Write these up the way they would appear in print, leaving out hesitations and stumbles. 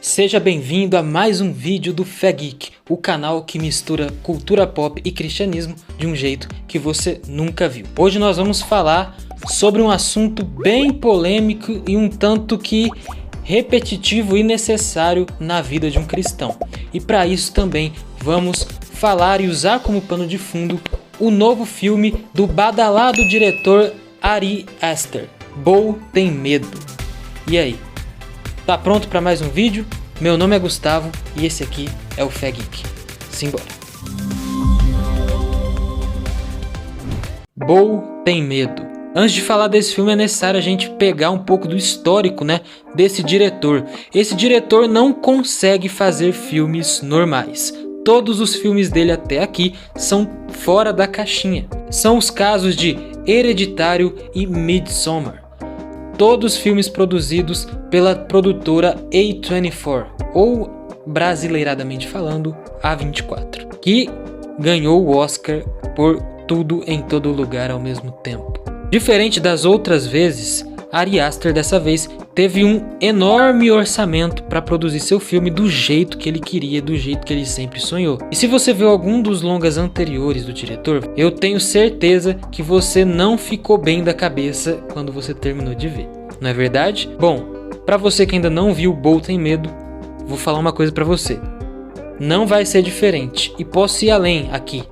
Seja bem-vindo a mais um vídeo do Fé Geek, o canal que mistura cultura pop e cristianismo de um jeito que você nunca viu. Hoje nós vamos falar sobre um assunto bem polêmico e um tanto que repetitivo e necessário na vida de um cristão. E para isso também vamos falar e usar como pano de fundo o novo filme do badalado diretor Ari Aster, Bo Tem Medo. E aí? Tá pronto para mais um vídeo? Meu nome é Gustavo e esse aqui é o Fé Geek. Simbora! Bo Tem Medo. Antes de falar desse filme é necessário a gente pegar um pouco do histórico, desse diretor. Esse diretor não consegue fazer filmes normais. Todos os filmes dele até aqui são fora da caixinha. São os casos de Hereditário e Midsommar. Todos filmes produzidos pela produtora A24, ou brasileiradamente falando, A24, que ganhou o Oscar por Tudo em Todo Lugar ao Mesmo Tempo. Diferente das outras vezes, Ari Aster dessa vez teve um enorme orçamento para produzir seu filme do jeito que ele queria, do jeito que ele sempre sonhou. E se você viu algum dos longas anteriores do diretor, eu tenho certeza que você não ficou bem da cabeça quando você terminou de ver. Não é verdade? Bom, para você que ainda não viu Bo Tem Medo, vou falar uma coisa para você. Não vai ser diferente e posso ir além aqui.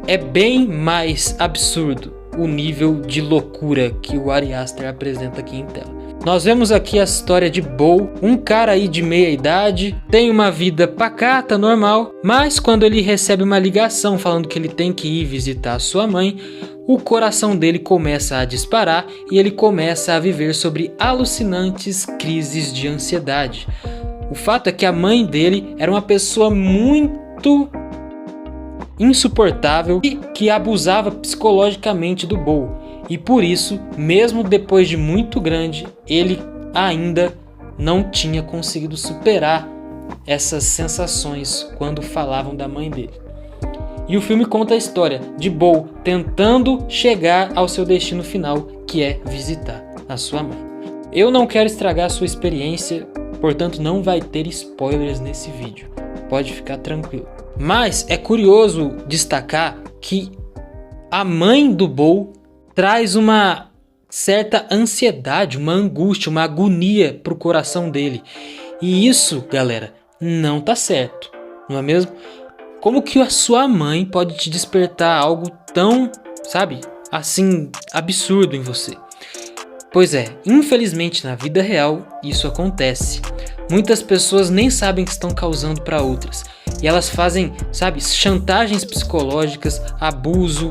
É bem mais absurdo o nível de loucura que o Ari Aster apresenta aqui em tela. Nós vemos aqui a história de Bo, um cara aí de meia idade, tem uma vida pacata, normal, mas quando ele recebe uma ligação falando que ele tem que ir visitar sua mãe, o coração dele começa a disparar e ele começa a viver sobre alucinantes crises de ansiedade. O fato é que a mãe dele era uma pessoa muito insuportável e que abusava psicologicamente do Bo. E por isso, mesmo depois de muito grande, ele ainda não tinha conseguido superar essas sensações quando falavam da mãe dele. E o filme conta a história de Bo tentando chegar ao seu destino final, que é visitar a sua mãe. Eu não quero estragar a sua experiência, portanto não vai ter spoilers nesse vídeo. Pode ficar tranquilo. Mas é curioso destacar que a mãe do Bo traz uma certa ansiedade, uma angústia, uma agonia pro coração dele. E isso, galera, não tá certo, não é mesmo? Como que a sua mãe pode te despertar algo tão, assim, absurdo em você? Pois é, infelizmente na vida real isso acontece. Muitas pessoas nem sabem que estão causando para outras. E elas fazem, chantagens psicológicas, abuso.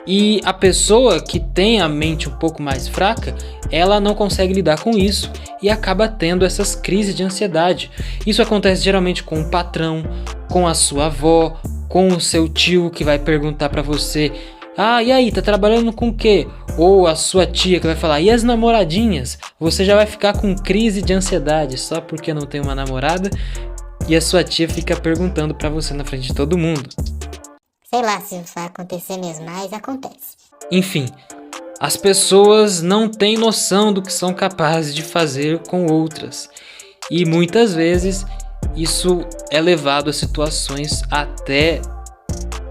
E a pessoa que tem a mente um pouco mais fraca, ela não consegue lidar com isso e acaba tendo essas crises de ansiedade. Isso acontece geralmente com o patrão, com a sua avó, com o seu tio que vai perguntar pra você: ah, e aí, tá trabalhando com o quê? Ou a sua tia que vai falar: e as namoradinhas? Você já vai ficar com crise de ansiedade só porque não tem uma namorada e a sua tia fica perguntando pra você na frente de todo mundo. Sei lá se vai acontecer mesmo, mas acontece. Enfim, as pessoas não têm noção do que são capazes de fazer com outras. E muitas vezes isso é levado a situações até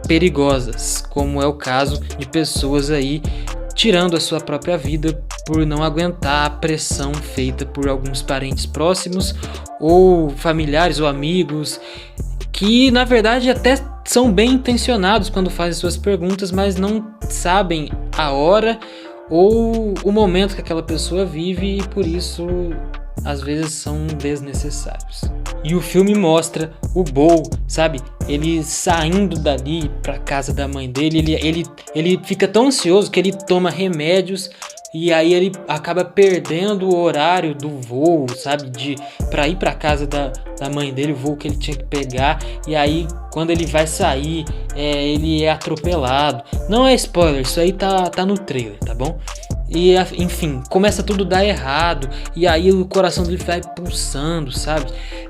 perigosas, como é o caso de pessoas aí tirando a sua própria vida por não aguentar a pressão feita por alguns parentes próximos ou familiares ou amigos que na verdade até são bem intencionados quando fazem suas perguntas, mas não sabem a hora ou o momento que aquela pessoa vive e por isso às vezes são desnecessários. E o filme mostra o Bo, ele saindo dali pra casa da mãe dele, ele fica tão ansioso que ele toma remédios e aí ele acaba perdendo o horário do voo, pra ir pra casa da mãe dele, o voo que ele tinha que pegar, e aí quando ele vai sair, ele é atropelado. Não é spoiler, isso aí tá no trailer, tá bom? E enfim, começa tudo a dar errado. E aí o coração dele vai pulsando,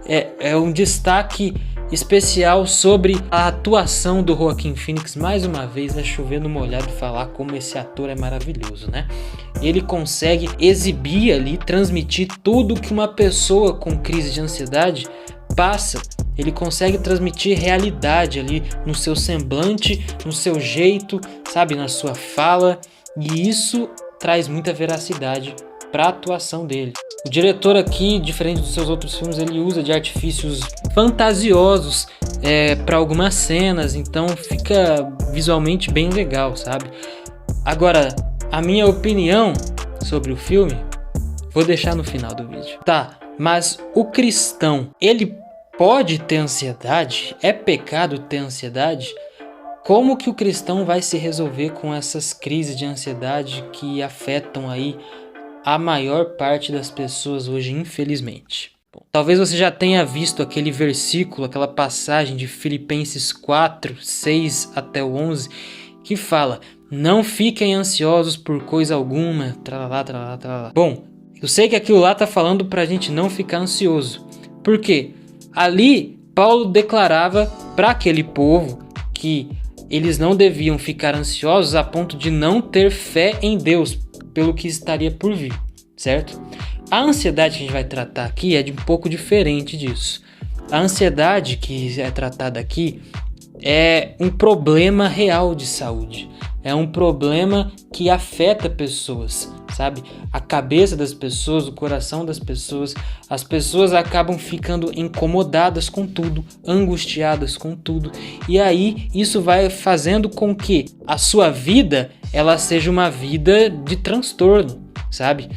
É um destaque especial sobre a atuação do Joaquin Phoenix. Mais uma vez, é chover no molhado falar como esse ator é maravilhoso, né? Ele consegue exibir ali, transmitir tudo que uma pessoa com crise de ansiedade passa. Ele consegue transmitir realidade ali no seu semblante, no seu jeito, sabe, na sua fala, e isso traz muita veracidade para a atuação dele. O diretor aqui, diferente dos seus outros filmes, ele usa de artifícios fantasiosos para algumas cenas, então fica visualmente bem legal, sabe? Agora, a minha opinião sobre o filme, vou deixar no final do vídeo. Tá, mas o cristão, ele pode ter ansiedade? É pecado ter ansiedade? Como que o cristão vai se resolver com essas crises de ansiedade que afetam aí a maior parte das pessoas hoje, infelizmente? Bom, talvez você já tenha visto aquele versículo, aquela passagem de Filipenses 4, 6 até o 11, que fala: não fiquem ansiosos por coisa alguma, tralala, tralala, tralala. Bom, eu sei que aquilo lá tá falando pra gente não ficar ansioso. Por quê? Ali, Paulo declarava para aquele povo que eles não deviam ficar ansiosos a ponto de não ter fé em Deus pelo que estaria por vir, certo? A ansiedade que a gente vai tratar aqui é de um pouco diferente disso. A ansiedade que é tratada aqui é um problema real de saúde. É um problema que afeta pessoas, sabe? A cabeça das pessoas, o coração das pessoas. As pessoas acabam ficando incomodadas com tudo, angustiadas com tudo. E aí isso vai fazendo com que a sua vida ela seja uma vida de transtorno, sabe?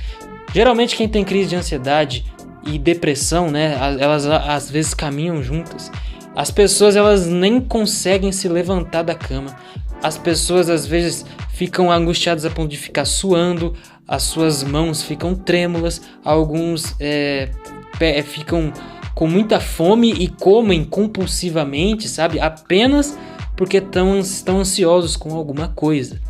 Geralmente quem tem crise de ansiedade e depressão, né? Elas às vezes caminham juntas. As pessoas elas nem conseguem se levantar da cama. As pessoas às vezes ficam angustiadas a ponto de ficar suando, as suas mãos ficam trêmulas, alguns ficam com muita fome e comem compulsivamente, sabe? Apenas porque estão ansiosos com alguma coisa.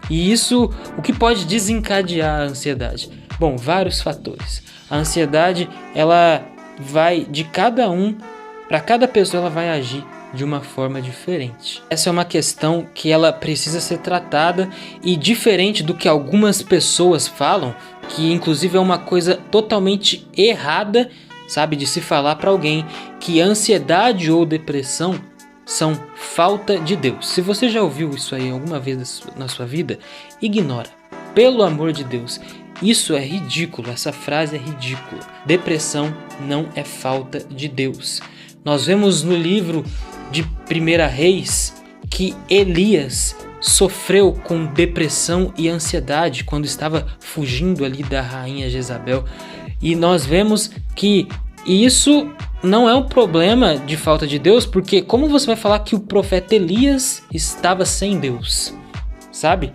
E isso, o que pode desencadear a ansiedade? Bom, vários fatores. A ansiedade, ela vai de cada um, para cada pessoa ela vai agir de uma forma diferente. Essa é uma questão que ela precisa ser tratada e diferente do que algumas pessoas falam, que inclusive é uma coisa totalmente errada, sabe, de se falar para alguém que ansiedade ou depressão são falta de Deus. Se você já ouviu isso aí alguma vez na sua vida, ignora. Pelo amor de Deus, isso é ridículo, essa frase é ridícula. Depressão não é falta de Deus. Nós vemos no livro de 1 Reis que Elias sofreu com depressão e ansiedade quando estava fugindo ali da rainha Jezabel. E nós vemos que isso não é um problema de falta de Deus, porque como você vai falar que o profeta Elias estava sem Deus, sabe?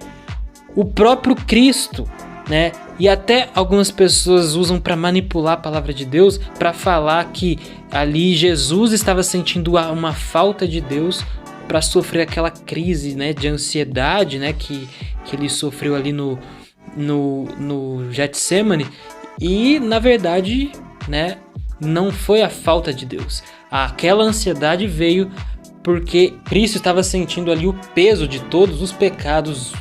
O próprio Cristo, né? E até algumas pessoas usam para manipular a palavra de Deus, para falar que ali Jesus estava sentindo uma falta de Deus para sofrer aquela crise, né, de ansiedade, né, que ele sofreu ali no Getsemane. E na verdade, né, não foi a falta de Deus. Aquela ansiedade veio porque Cristo estava sentindo ali o peso de todos os pecados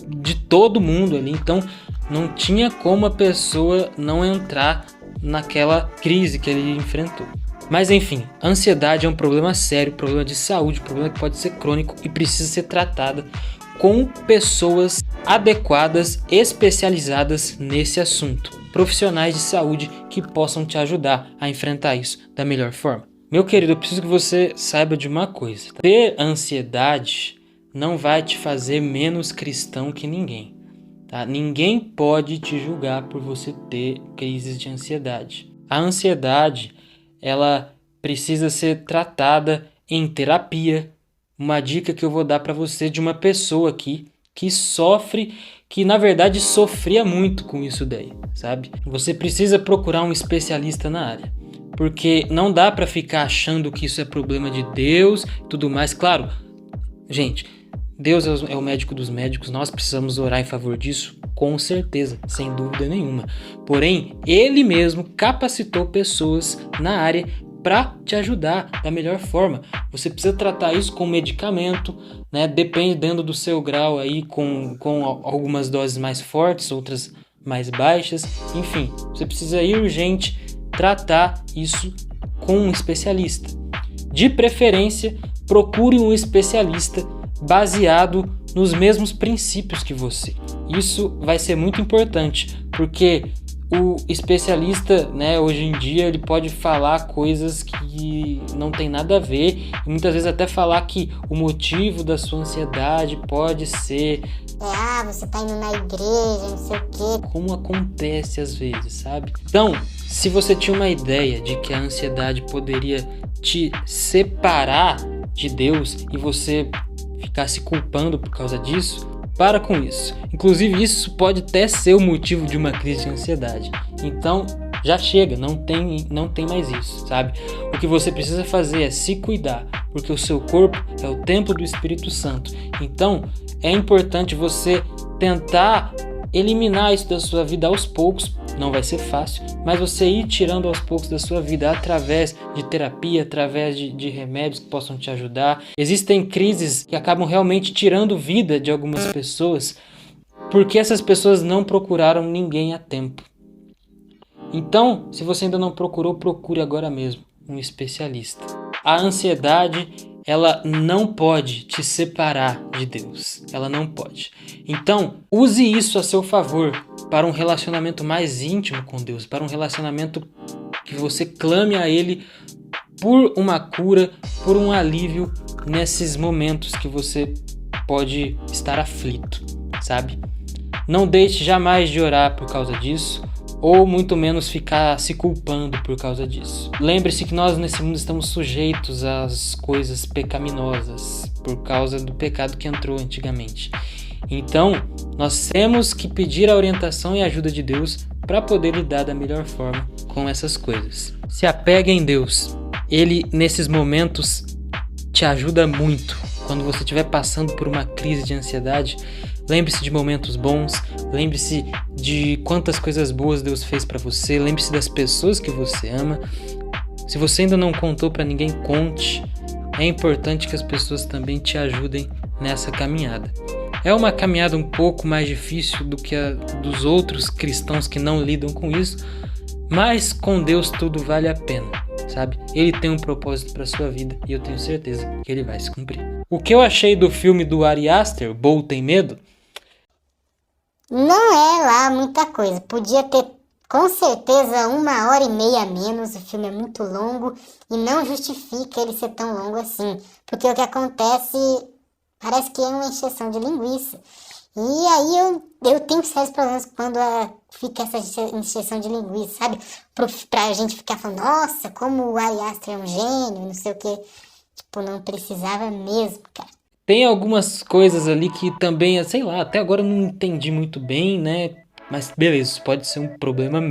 de todo mundo ali. Então não tinha como a pessoa não entrar naquela crise que ele enfrentou. Mas enfim, a ansiedade é um problema sério, problema de saúde, problema que pode ser crônico e precisa ser tratada com pessoas adequadas, especializadas nesse assunto. Profissionais de saúde que possam te ajudar a enfrentar isso da melhor forma. Meu querido, eu preciso que você saiba de uma coisa. Ter ansiedade não vai te fazer menos cristão que ninguém. Tá? Ninguém pode te julgar por você ter crises de ansiedade. A ansiedade, ela precisa ser tratada em terapia. Uma dica que eu vou dar para você de uma pessoa aqui que sofre, que na verdade sofria muito com isso daí, sabe? Você precisa procurar um especialista na área, porque não dá para ficar achando que isso é problema de Deus e tudo mais. Claro, gente, Deus é o médico dos médicos, nós precisamos orar em favor disso, com certeza, sem dúvida nenhuma. Porém, Ele mesmo capacitou pessoas na área para te ajudar da melhor forma. Você precisa tratar isso com medicamento, né? Dependendo do seu grau aí, com algumas doses mais fortes, outras mais baixas. Enfim, você precisa ir urgente tratar isso com um especialista. De preferência, procure um especialista baseado nos mesmos princípios que você. Isso vai ser muito importante, porque o especialista, né, hoje em dia, ele pode falar coisas que não tem nada a ver, e muitas vezes até falar que o motivo da sua ansiedade pode ser... você tá indo na igreja, não sei o quê. Como acontece às vezes, sabe? Então, se você tinha uma ideia de que a ansiedade poderia te separar de Deus e você ficar se culpando por causa disso, para com isso. Inclusive, isso pode até ser o motivo de uma crise de ansiedade. Então, já chega, não tem mais isso, sabe? O que você precisa fazer é se cuidar, porque o seu corpo é o templo do Espírito Santo. Então, é importante você tentar eliminar isso da sua vida aos poucos. Não vai ser fácil, mas você ir tirando aos poucos da sua vida através de terapia, através de remédios que possam te ajudar. Existem crises que acabam realmente tirando vida de algumas pessoas porque essas pessoas não procuraram ninguém a tempo. Então, se você ainda não procurou, procure agora mesmo um especialista. A ansiedade, ela não pode te separar de Deus. Ela não pode. Então, use isso a seu favor para um relacionamento mais íntimo com Deus, para um relacionamento que você clame a Ele por uma cura, por um alívio nesses momentos que você pode estar aflito, sabe? Não deixe jamais de orar por causa disso, ou muito menos ficar se culpando por causa disso. Lembre-se que nós nesse mundo estamos sujeitos às coisas pecaminosas por causa do pecado que entrou antigamente. Então, nós temos que pedir a orientação e a ajuda de Deus para poder lidar da melhor forma com essas coisas. Se apegue em Deus. Ele, nesses momentos, te ajuda muito. Quando você estiver passando por uma crise de ansiedade, lembre-se de momentos bons, lembre-se de quantas coisas boas Deus fez para você, lembre-se das pessoas que você ama. Se você ainda não contou para ninguém, conte. É importante que as pessoas também te ajudem nessa caminhada. É uma caminhada um pouco mais difícil do que a dos outros cristãos que não lidam com isso, mas com Deus tudo vale a pena, sabe? Ele tem um propósito para sua vida e eu tenho certeza que ele vai se cumprir. O que eu achei do filme do Ari Aster, Bo Tem Medo? Não é lá muita coisa. Podia ter, com certeza, 1h30 a menos. O filme é muito longo e não justifica ele ser tão longo assim. Porque o que acontece parece que é uma encheção de linguiça. E aí eu tenho sérios problemas quando fica essa encheção de linguiça, sabe? Pra gente ficar falando, nossa, como o Ari Aster é um gênio, não sei o quê. Tipo, não precisava mesmo, cara. Tem algumas coisas ali que também, sei lá, até agora eu não entendi muito bem, né? Mas beleza, isso pode ser um problema